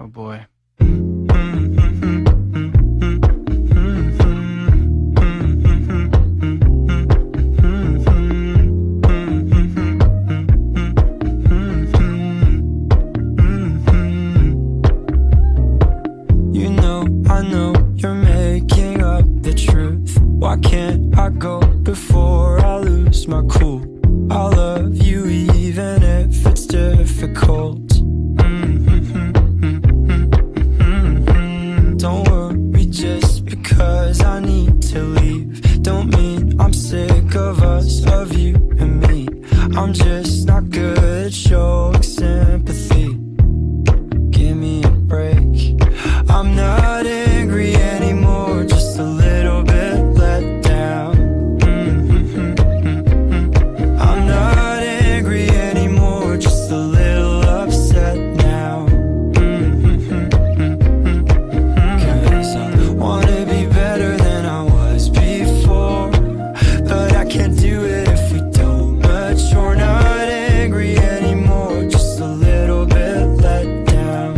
Oh boy. You know, I know you're making up the truth. Why can't I go before I lose my cool? I love you even if it's difficult. Don't worry just because I need to leave. Don't mean I'm sick of us, of you and me. I'm just not good at showing sympathy. Give me a break. I'm not angry anymore, just a little bit let down. I'm not angry anymore, just a little upset now. 'Cause I wanna be better than I was before, but I can't do it if we don't mature. Not angry anymore, just a little bit let down.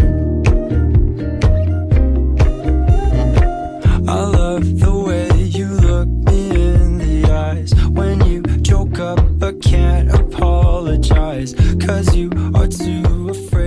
I love the way you look me in the eyes when you joke up but can't apologize, 'cause you are too afraid